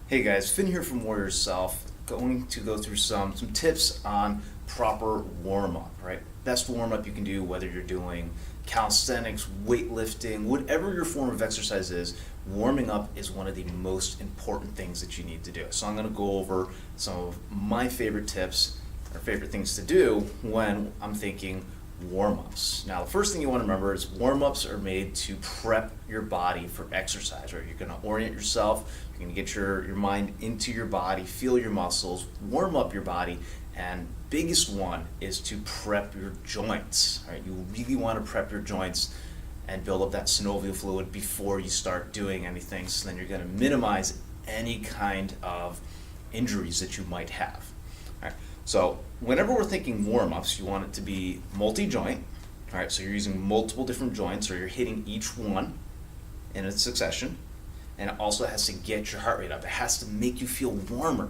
Hey guys, Finn here from Warrior Self, going to go through some tips on proper warm-up, right? Best warm-up you can do, whether you're doing calisthenics, weightlifting, whatever your form of exercise is, warming up is one of the most important things that you need to do. So I'm going to go over some of my favorite tips or favorite things to do when I'm thinking warm-ups. Now, the first thing you want to remember is warm-ups are made to prep your body for exercise, right? You're going to orient yourself, you're going to get your mind into your body, feel your muscles, warm up your body, and biggest one is to prep your joints, right? You really want to prep your joints and build up that synovial fluid before you start doing anything, so then you're going to minimize any kind of injuries that you might have. All right. So whenever we're thinking warm-ups, you want it to be multi-joint. All right, so you're using multiple different joints, or you're hitting each one in a succession, and it also has to get your heart rate up. It has to make you feel warmer.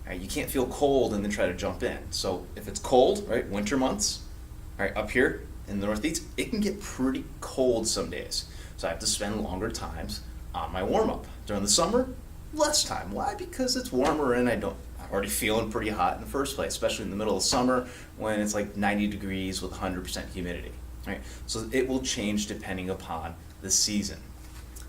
All right, you can't feel cold and then try to jump in. So if it's cold, right, winter months, all right, up here in the Northeast, it can get pretty cold some days. So I have to spend longer times on my warm-up. During the summer, less time. Why? Because it's warmer and I'm already feeling pretty hot in the first place, especially in the middle of summer when it's like 90 degrees with 100% humidity. Right? So it will change depending upon the season.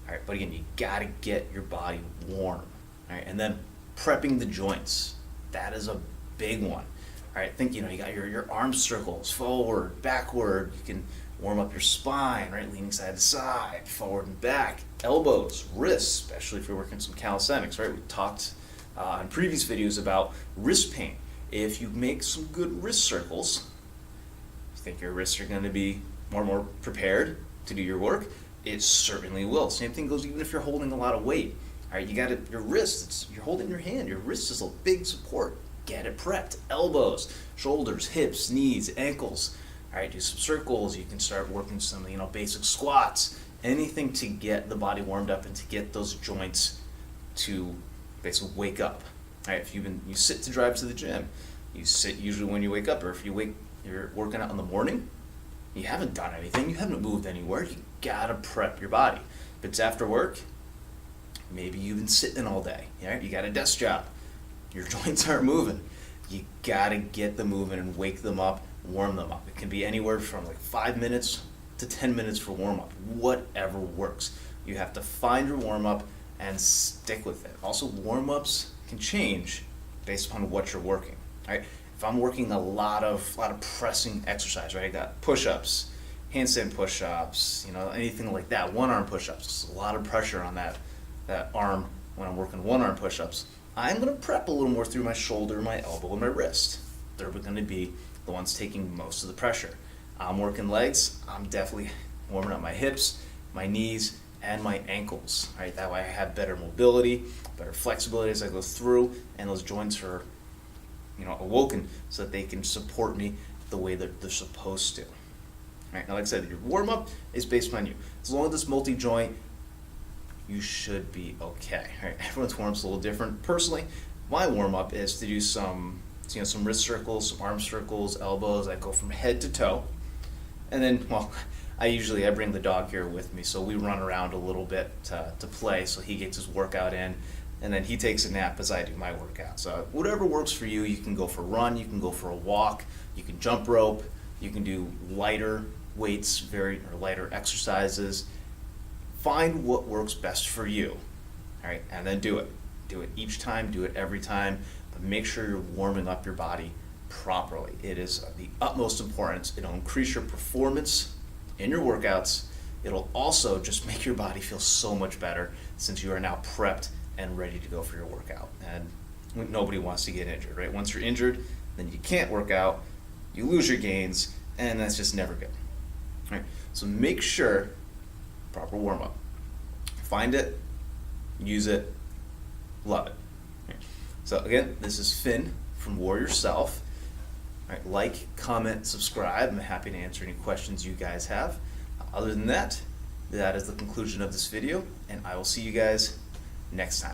All right, but again, you got to get your body warm. All right, and then prepping the joints. That is a big one. All right, think, you got your arm circles, forward, backward. You can warm up your spine, right, leaning side to side, forward and back. Elbows, wrists, especially if you're working some calisthenics, right? We talked in previous videos about wrist pain. If you make some good wrist circles, you think your wrists are going to be more prepared to do your work? It certainly will. Same thing goes even if you're holding a lot of weight. All right, you got your wrist, you're holding your hand, your wrist is a big support. Get it prepped. Elbows, shoulders, hips, knees, ankles. All right, do some circles. You can start working some, basic squats. Anything to get the body warmed up and to get those joints to basically wake up. All right, if you sit to drive to the gym, you sit usually when you wake up, or if you're working out in the morning, you haven't done anything, you haven't moved anywhere, you gotta prep your body. If it's after work, maybe you've been sitting all day, right? You got a desk job, your joints aren't moving. You gotta get them moving and wake them up, warm them up. It can be anywhere from like 5 minutes to 10 minutes for warm up, whatever works. You have to find your warm up and stick with it. Also, warm ups can change based upon what you're working. Right? If I'm working a lot of pressing exercise, right? I got push-ups, handstand push-ups, anything like that. One-arm push-ups. There's a lot of pressure on that arm when I'm working one-arm push-ups. I'm going to prep a little more through my shoulder, my elbow, and my wrist. They're going to be the ones taking most of the pressure. I'm working legs. I'm definitely warming up my hips, my knees, and my ankles. Right? That way I have better mobility, better flexibility as I go through, and those joints are awoken so that they can support me the way that they're supposed to. All right, now like I said, your warm-up is based on you. As long as it's multi-joint, you should be okay. All right, everyone's warm-up's a little different. Personally, my warm-up is to do some wrist circles, some arm circles, elbows. I go from head to toe. And then, I bring the dog here with me, so we run around a little bit to play, so he gets his workout in. And then he takes a nap as I do my workout. So whatever works for you, you can go for a run, you can go for a walk, you can jump rope, you can do lighter weights, or lighter exercises. Find what works best for you, all right, and then do it. Do it each time, do it every time, but make sure you're warming up your body properly. It is the utmost importance. It'll increase your performance in your workouts. It'll also just make your body feel so much better since you are now prepped and ready to go for your workout. And nobody wants to get injured, right? Once you're injured, then you can't work out, you lose your gains, and that's just never good. All right? So make sure, proper warm-up. Find it, use it, love it. All right. So again, this is Finn from Warrior Self. All right, like, comment, subscribe. I'm happy to answer any questions you guys have. Other than that, that is the conclusion of this video, and I will see you guys next time.